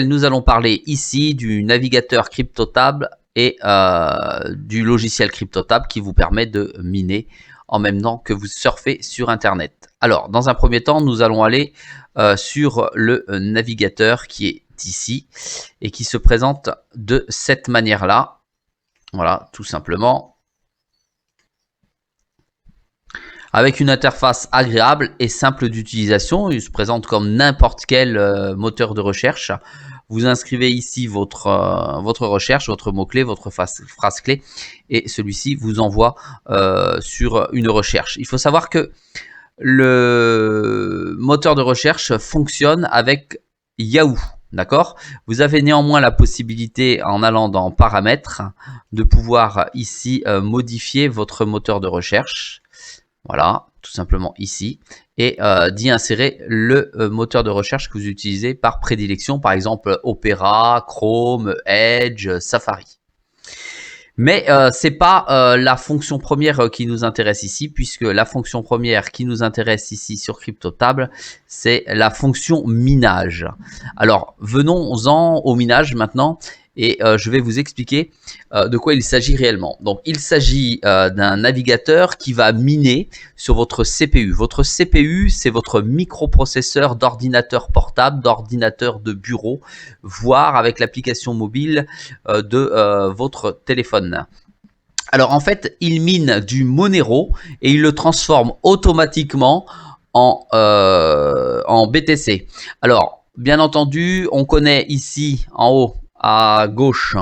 Nous allons parler ici du navigateur CryptoTab et du logiciel CryptoTab qui vous permet de miner en même temps que vous surfez sur Internet. Alors, dans un premier temps, nous allons aller sur le navigateur qui est ici et qui se présente de cette manière-là. Voilà, tout simplement. Avec une interface agréable et simple d'utilisation. Il se présente comme n'importe quel moteur de recherche. Vous inscrivez ici votre recherche, votre mot-clé, votre phrase clé et celui-ci vous envoie sur une recherche. Il faut savoir que le moteur de recherche fonctionne avec Yahoo. D'accord? Vous avez néanmoins la possibilité, en allant dans paramètres, de pouvoir ici modifier votre moteur de recherche. Voilà, tout simplement ici, et d'y insérer le moteur de recherche que vous utilisez par prédilection, par exemple Opera, Chrome, Edge, Safari. Mais c'est pas la fonction première qui nous intéresse ici, puisque la fonction première qui nous intéresse ici sur CryptoTab, c'est la fonction minage. Alors, venons-en au minage maintenant. Et je vais vous expliquer de quoi il s'agit réellement. Donc, il s'agit d'un navigateur qui va miner sur votre CPU. Votre CPU, c'est votre microprocesseur d'ordinateur portable, d'ordinateur de bureau, voire avec l'application mobile de votre téléphone. Alors, en fait, il mine du Monero et il le transforme automatiquement en BTC. Alors, bien entendu, on connaît ici en haut à gauche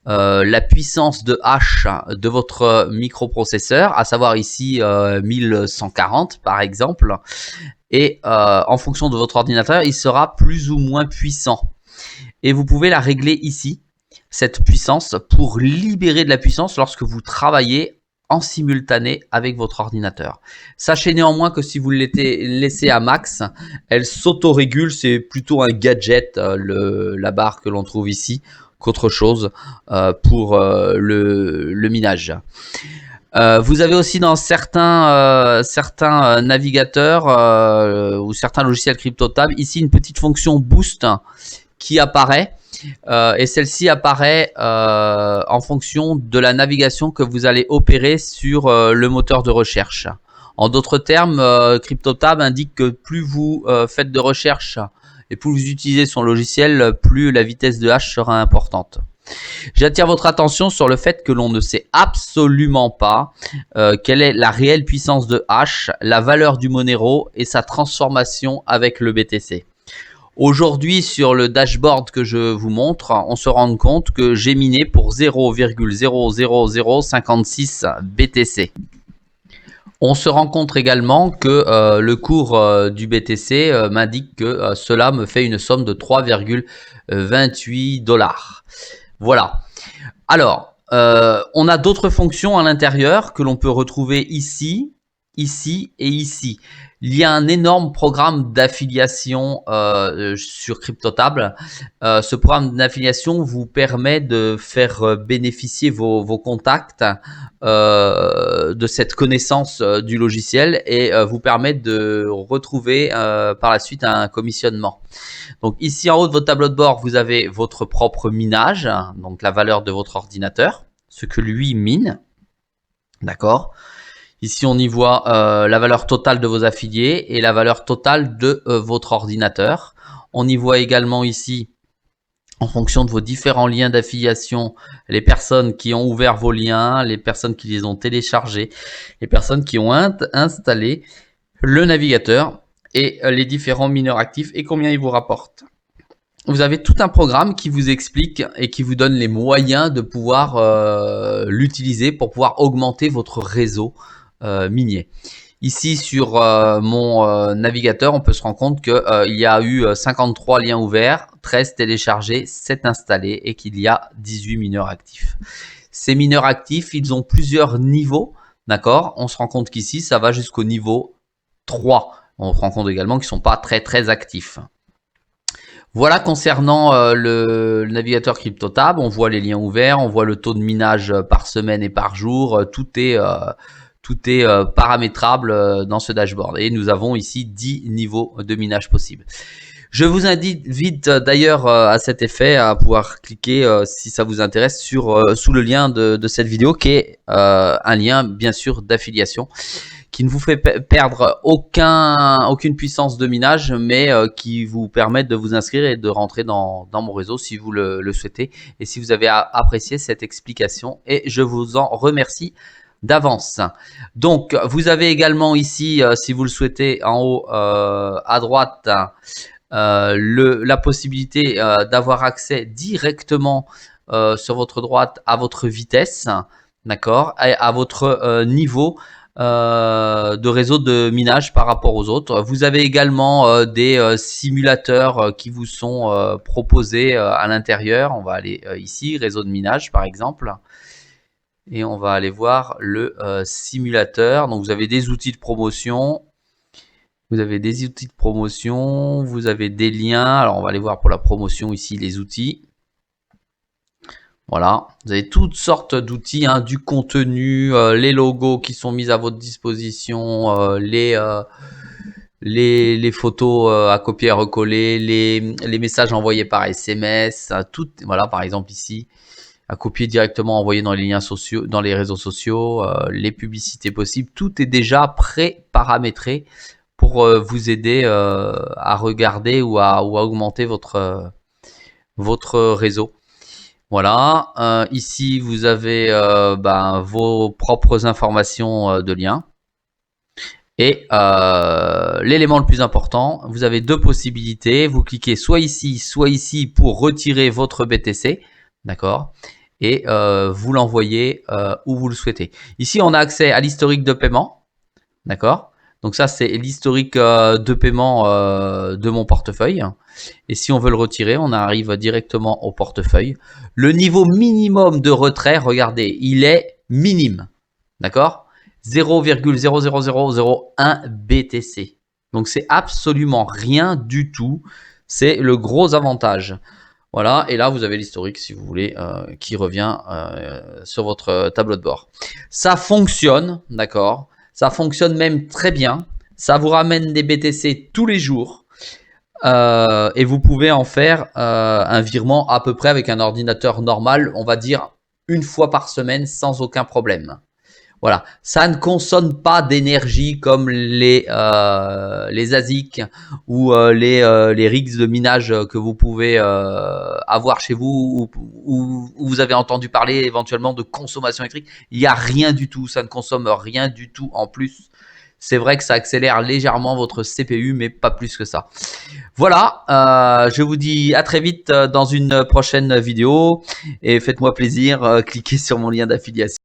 la puissance de hash de votre microprocesseur, à savoir ici 1140 par exemple, et en fonction de votre ordinateur, il sera plus ou moins puissant. Et vous pouvez la régler ici, cette puissance, pour libérer de la puissance lorsque vous travaillez en simultané avec votre ordinateur. Sachez néanmoins que si vous le laissez à max, elle s'autorégule. C'est plutôt un gadget, la barre que l'on trouve ici, qu'autre chose pour le minage. Vous avez aussi dans certains navigateurs ou certains logiciels CryptoTab ici une petite fonction boost qui apparaît. Et celle-ci apparaît en fonction de la navigation que vous allez opérer sur le moteur de recherche. En d'autres termes, CryptoTab indique que plus vous faites de recherche et plus vous utilisez son logiciel, plus la vitesse de hash sera importante. J'attire votre attention sur le fait que l'on ne sait absolument pas quelle est la réelle puissance de hash, la valeur du Monero et sa transformation avec le BTC. Aujourd'hui, sur le dashboard que je vous montre, on se rend compte que j'ai miné pour 0,00056 BTC. On se rend compte également que le cours du BTC m'indique que cela me fait une somme de 3,28 $. Voilà. Alors, on a d'autres fonctions à l'intérieur que l'on peut retrouver ici, ici et ici. Il y a un énorme programme d'affiliation sur CryptoTab. Ce programme d'affiliation vous permet de faire bénéficier vos contacts de cette connaissance du logiciel et vous permet de retrouver par la suite un commissionnement. Donc ici en haut de votre tableau de bord, vous avez votre propre minage, donc la valeur de votre ordinateur, ce que lui mine. D'accord ? Ici, on y voit la valeur totale de vos affiliés et la valeur totale de votre ordinateur. On y voit également ici, en fonction de vos différents liens d'affiliation, les personnes qui ont ouvert vos liens, les personnes qui les ont téléchargés, les personnes qui ont installé le navigateur et les différents mineurs actifs et combien ils vous rapportent. Vous avez tout un programme qui vous explique et qui vous donne les moyens de pouvoir l'utiliser pour pouvoir augmenter votre réseau minier. Ici sur mon navigateur, on peut se rendre compte qu'il y a eu 53 liens ouverts, 13 téléchargés, 7 installés et qu'il y a 18 mineurs actifs. Ces mineurs actifs, ils ont plusieurs niveaux, d'accord ? On se rend compte qu'ici, ça va jusqu'au niveau 3. On se rend compte également qu'ils ne sont pas très actifs. Voilà concernant le navigateur CryptoTab, on voit les liens ouverts, on voit le taux de minage par semaine et par jour, tout est paramétrable dans ce dashboard. Et nous avons ici 10 niveaux de minage possibles. Je vous invite d'ailleurs à cet effet à pouvoir cliquer si ça vous intéresse sous le lien de cette vidéo qui est un lien bien sûr d'affiliation qui ne vous fait perdre aucune puissance de minage, mais qui vous permet de vous inscrire et de rentrer dans mon réseau si vous le souhaitez et si vous avez apprécié cette explication, et je vous en remercie d'avance. Donc vous avez également ici, si vous le souhaitez, en haut à droite, la possibilité d'avoir accès directement sur votre droite à votre vitesse, d'accord, et à votre niveau de réseau de minage par rapport aux autres. Vous avez également des simulateurs qui vous sont proposés à l'intérieur. On va aller ici, réseau de minage par exemple, et on va aller voir le simulateur. Donc vous avez des outils de promotion. Vous avez des outils de promotion, vous avez des liens. Alors, on va aller voir pour la promotion ici les outils. Voilà, vous avez toutes sortes d'outils, hein, du contenu, les logos qui sont mis à votre disposition, les photos à copier et recoller, les messages envoyés par SMS, tout, voilà, par exemple ici, à copier directement, envoyer dans les liens sociaux, dans les réseaux sociaux, les publicités possibles, tout est déjà pré-paramétré pour vous aider à regarder ou à augmenter votre réseau. Voilà, ici vous avez vos propres informations de lien. Et l'élément le plus important, vous avez deux possibilités. Vous cliquez soit ici pour retirer votre BTC, d'accord, et vous l'envoyez où vous le souhaitez. Ici, on a accès à l'historique de paiement, d'accord. Donc ça, c'est l'historique de paiement de mon portefeuille. Et si on veut le retirer, on arrive directement au portefeuille. Le niveau minimum de retrait, regardez, il est minime. D'accord, 0,00001 BTC. Donc c'est absolument rien du tout. C'est le gros avantage. Voilà, et là vous avez l'historique si vous voulez qui revient sur votre tableau de bord. Ça fonctionne, d'accord. Ça fonctionne même très bien. Ça vous ramène des BTC tous les jours. Et vous pouvez en faire un virement à peu près avec un ordinateur normal, on va dire une fois par semaine sans aucun problème. Voilà, ça ne consomme pas d'énergie comme les ASIC ou les rigs de minage que vous pouvez avoir chez vous, ou vous avez entendu parler éventuellement de consommation électrique. Il n'y a rien du tout, ça ne consomme rien du tout en plus. C'est vrai que ça accélère légèrement votre CPU, mais pas plus que ça. Voilà, je vous dis à très vite dans une prochaine vidéo et faites-moi plaisir, cliquez sur mon lien d'affiliation.